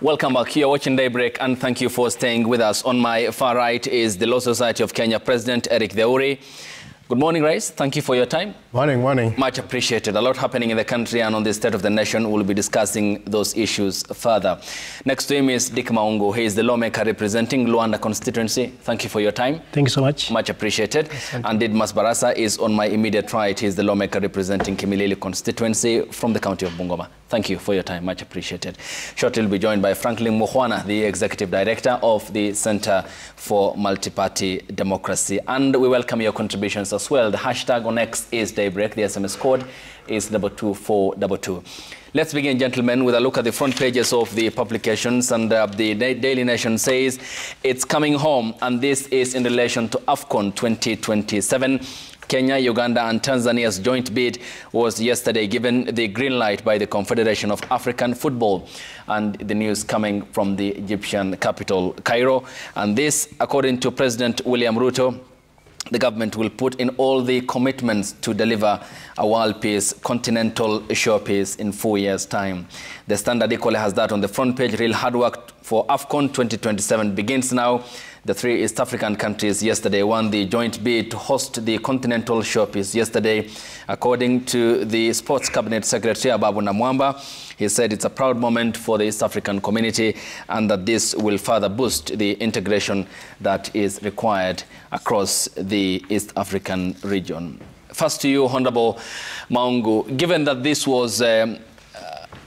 Welcome back. You're watching Daybreak, and thank you for staying with us. On my far right is the Law Society of Kenya President Eric Theuri. Good morning, Rais. Thank you for your time. Morning, morning. Much appreciated. A lot happening in the country, and on the state of the nation, we'll be discussing those issues further. Next to him is Dick Maungu. He is the lawmaker representing Luanda constituency. Thank you for your time. Thank you so much. Much appreciated. And Didmas Barasa is on my immediate right. He is the lawmaker representing Kimilili constituency from the county of Bungoma. Thank you for your time. Much appreciated. Shortly, we'll be joined by Franklin Mukhwana, the Executive Director of the Center for Multi-Party Democracy. And we welcome your contributions as well. The hashtag on X is Daybreak. The SMS code is 22422. Let's begin, gentlemen, with a look at the front pages of the publications. And the Daily Nation says it's coming home. And this is in relation to AFCON 2027. Kenya, Uganda and Tanzania's joint bid was yesterday given the green light by the Confederation of African Football, and the news coming from the Egyptian capital, Cairo. And this, according to President William Ruto, the government will put in all the commitments to deliver a world peace, continental showpiece in 4 years' time. The Standard equally has that on the front page. Real hard work for AFCON 2027 begins now. The three East African countries yesterday won the joint bid to host the continental showpiece yesterday. According to the Sports Cabinet Secretary Ababu Namwamba, he said it's a proud moment for the East African community and that this will further boost the integration that is required across the East African region. First to you, Honorable Maungu, given that this was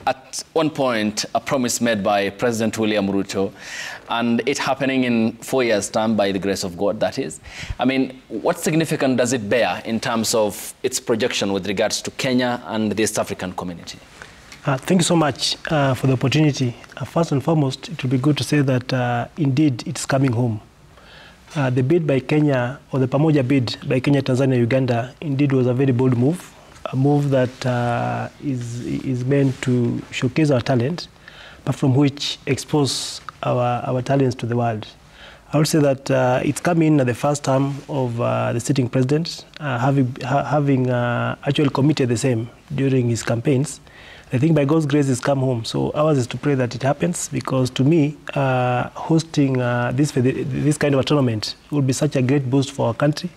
at one point a promise made by President William Ruto, and it happening in 4 years' time, by the grace of God, that is. I mean, what significance does it bear in terms of its projection with regards to Kenya and the East African community? Thank you so much for the opportunity. First and foremost, it will be good to say that indeed it's coming home. The bid by Kenya, or the Pamoja bid by Kenya, Tanzania, Uganda, indeed was a very bold move. A move that is meant to showcase our talent, but from which expose our talents to the world. I would say that it's coming at the first term of the sitting president, having actually committed the same during his campaigns. I think by God's grace it's come home. So ours is to pray that it happens, because to me, hosting this kind of a tournament would be such a great boost for our country.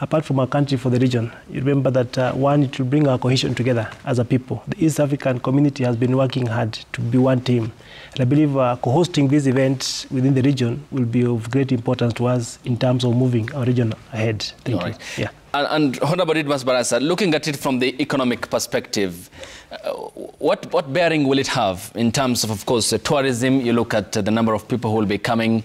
Apart from our country, for the region. You remember that one, it will bring our cohesion together as a people. The East African community has been working hard to be one team. And I believe co-hosting this event within the region will be of great importance to us in terms of moving our region ahead. Thank you. Yeah. And Honorable Didmas Barasa, looking at it from the economic perspective, what bearing will it have in terms of course, tourism? You look at the number of people who will be coming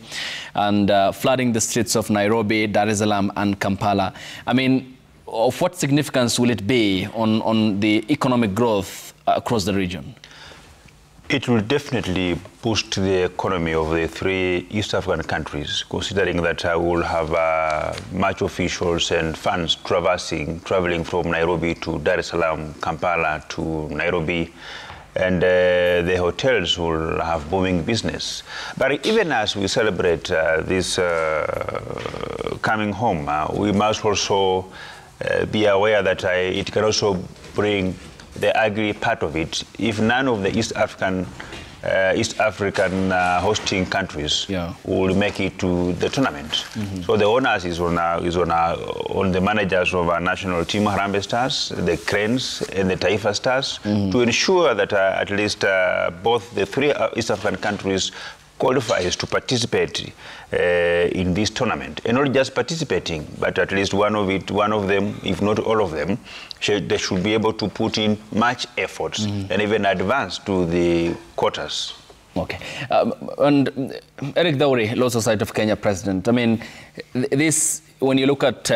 and flooding the streets of Nairobi, Dar es Salaam and Kampala. I mean, of what significance will it be on the economic growth across the region? It will definitely boost the economy of the three East African countries, considering that we will have much officials and funds traveling from Nairobi to Dar es Salaam, Kampala to Nairobi, and the hotels will have booming business. But even as we celebrate this coming home, we must also be aware that it can also bring the agri part of it. If none of the East African hosting countries will make it to the tournament. So the onus is on the managers of our national team, Harambee Stars, the Cranes and the Taifa Stars, to ensure that at least both the three East African countries qualifies to participate in this tournament, and not just participating, but at least one of them, if not all of them, they should be able to put in much efforts and even advance to the quarters. Okay. And Eric Theuri, Law Society of Kenya President, I mean, this, when you look at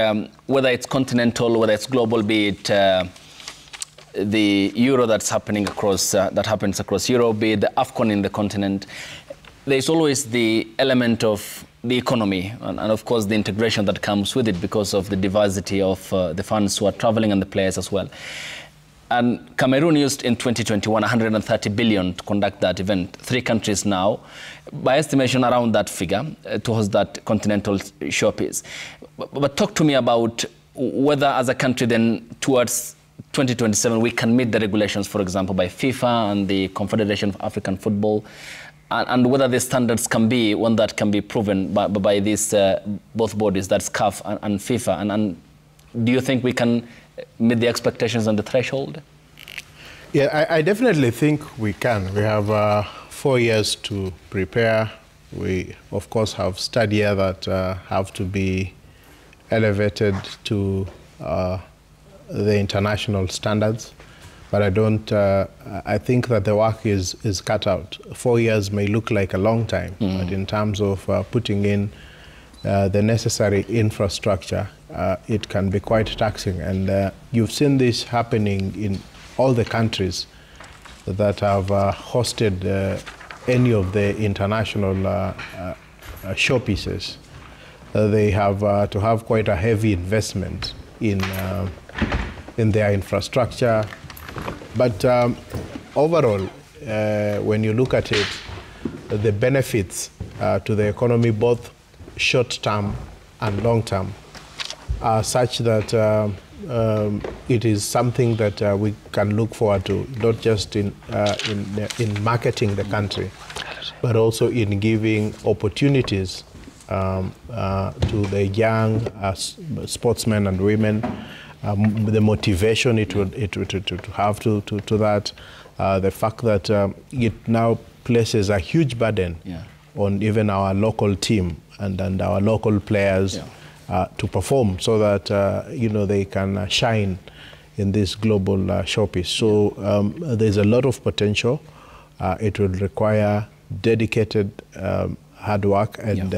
whether it's continental, whether it's global, be it the Euro that's happening across, that happens across Europe, be it the AFCON in the continent, there's always the element of the economy and of course the integration that comes with it because of the diversity of the fans who are traveling and the players as well. And Cameroon used in 2021 130 billion to conduct that event. 3 countries now, by estimation around that figure, to host that continental showpiece. But talk to me about whether as a country then towards 2027 we can meet the regulations, for example, by FIFA and the Confederation of African Football. and whether the standards can be one that can be proven by these both bodies, that's CAF and FIFA, and do you think we can meet the expectations on the threshold? Yeah, I definitely think we can. We have 4 years to prepare. We, of course, have stadia that have to be elevated to the international standards. But I don't. I think that the work is cut out. 4 years may look like a long time, but in terms of putting in the necessary infrastructure, it can be quite taxing. And you've seen this happening in all the countries that have hosted any of the international showpieces. They have to have quite a heavy investment in their infrastructure. But overall, when you look at it, the benefits to the economy, both short-term and long-term, are such that it is something that we can look forward to, not just in marketing the country, but also in giving opportunities to the young sportsmen and women. The motivation it would have to that, the fact that it now places a huge burden on even our local team and our local players to perform, so that they can shine in this global showpiece. So there's a lot of potential. It will require dedicated hard work, and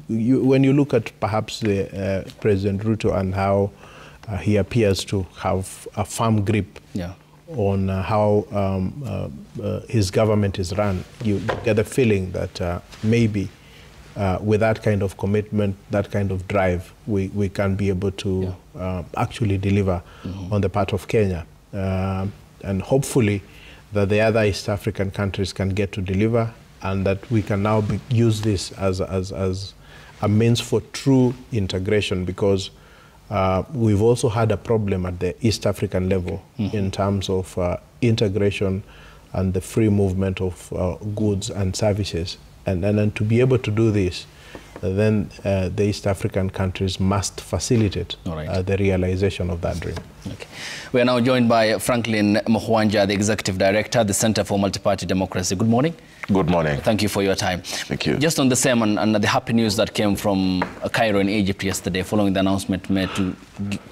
when you look at perhaps the President Ruto and how he appears to have a firm grip on how his government is run, you get the feeling that maybe with that kind of commitment, that kind of drive, we can be able to actually deliver on the part of Kenya. And hopefully that the other East African countries can get to deliver, and that we can now use this as a means for true integration, because we've also had a problem at the East African level in terms of integration and the free movement of goods and services. And then to be able to do this, then the East African countries must facilitate the realization of that dream. Okay. We are now joined by Franklin Mukhwanja, the Executive Director, the Center for Multi-Party Democracy. Good morning. Good morning. Thank you for your time. Thank you. Just on the same and the happy news that came from Cairo in Egypt yesterday, following the announcement made to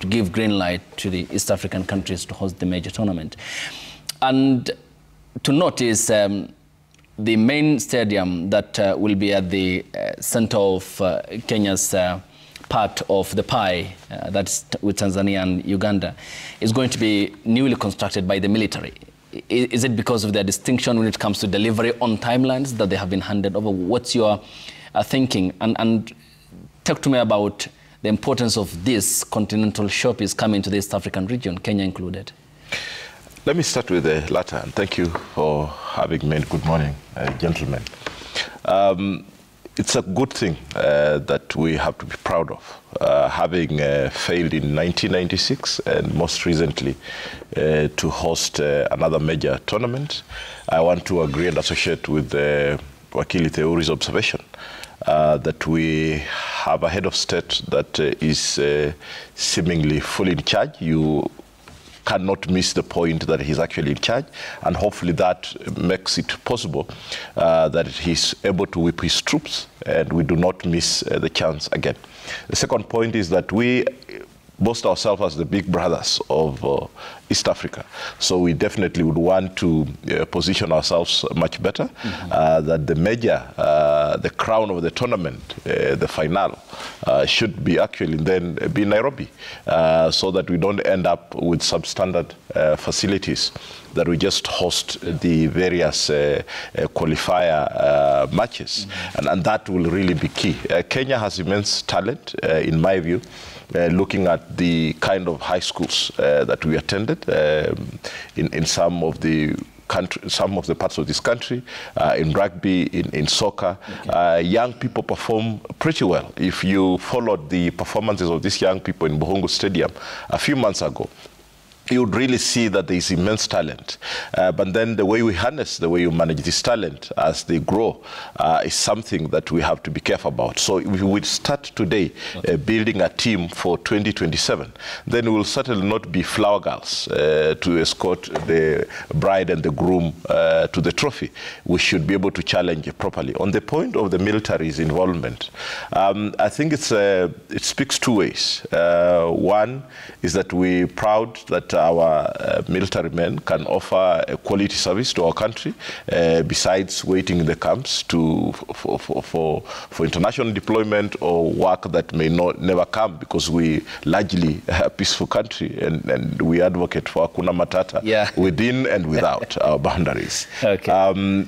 give green light to the East African countries to host the major tournament. And to notice the main stadium that will be at the center of Kenya's part of the pie, that's with Tanzania and Uganda, is going to be newly constructed by the military. Is it because of their distinction when it comes to delivery on timelines that they have been handed over? What's your thinking? And talk to me about the importance of this continental showpiece coming to the East African region, Kenya included. Let me start with the latter, and thank you for having me. Good morning, gentlemen. It's a good thing that we have to be proud of, having failed in 1996 and most recently to host another major tournament. I want to agree and associate with Wakili Theuri's observation that we have a head of state that is seemingly fully in charge. You cannot miss the point that he's actually in charge, and hopefully that makes it possible that he's able to whip his troops and we do not miss the chance again. The second point is that we boast ourselves as the big brothers of East Africa. So we definitely would want to position ourselves much better, that the major, the crown of the tournament, the final, should be actually then be Nairobi, so that we don't end up with substandard facilities, that we just host the various qualifier matches, and that will really be key. Kenya has immense talent, in my view, looking at the kind of high schools that we attended in some of the parts of this country, in rugby, in soccer. Young people perform pretty well. If you followed the performances of these young people in Bohongo Stadium a few months ago, you would really see that there is immense talent. But then the way we harness, the way you manage this talent as they grow is something that we have to be careful about. So if we start today building a team for 2027, then we will certainly not be flower girls to escort the bride and the groom to the trophy. We should be able to challenge it properly. On the point of the military's involvement, I think it speaks two ways. One is that we're proud that our military men can offer a quality service to our country, besides waiting in the camps for international deployment or work that may never come, because we largely a peaceful country, and we advocate for Hakuna Matata within and without our boundaries. Okay.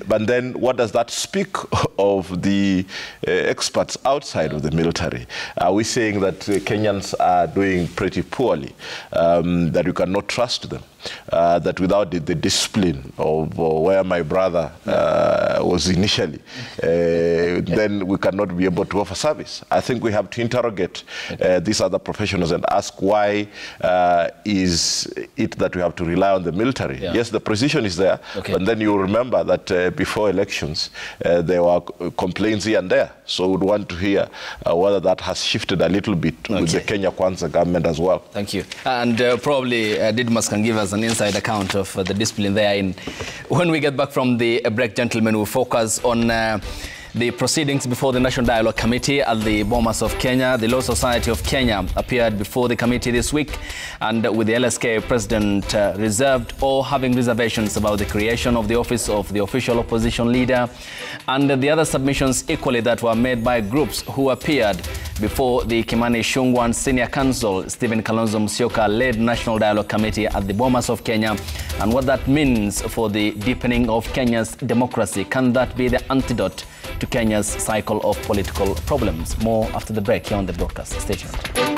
But then what does that speak of the experts outside of the military? Are we saying that Kenyans are doing pretty poorly, that you cannot trust them? That without the discipline of where my brother was initially, then we cannot be able to offer service. I think we have to interrogate these other professionals and ask why is it that we have to rely on the military? Yes, the precision is there, but then you remember that before elections, there were complaints here and there. So we'd want to hear whether that has shifted a little bit with the Kenya Kwanza government as well. Thank you. And probably Didmus can give us an inside account of the discipline there. When we get back from the break, gentlemen, we'll focus on the proceedings before the National Dialogue Committee at the Bomas of Kenya. The Law Society of Kenya appeared before the committee this week, and with the LSK president reserved or having reservations about the creation of the office of the official opposition leader, and the other submissions equally that were made by groups who appeared before the Kimani Ichung'wah Senior Counsel Stephen Kalonzo Musyoka-led National Dialogue Committee at the Bomas of Kenya, and what that means for the deepening of Kenya's democracy. Can that be the antidote to Kenya's cycle of political problems? More after the break here on the broadcast. Stay tuned.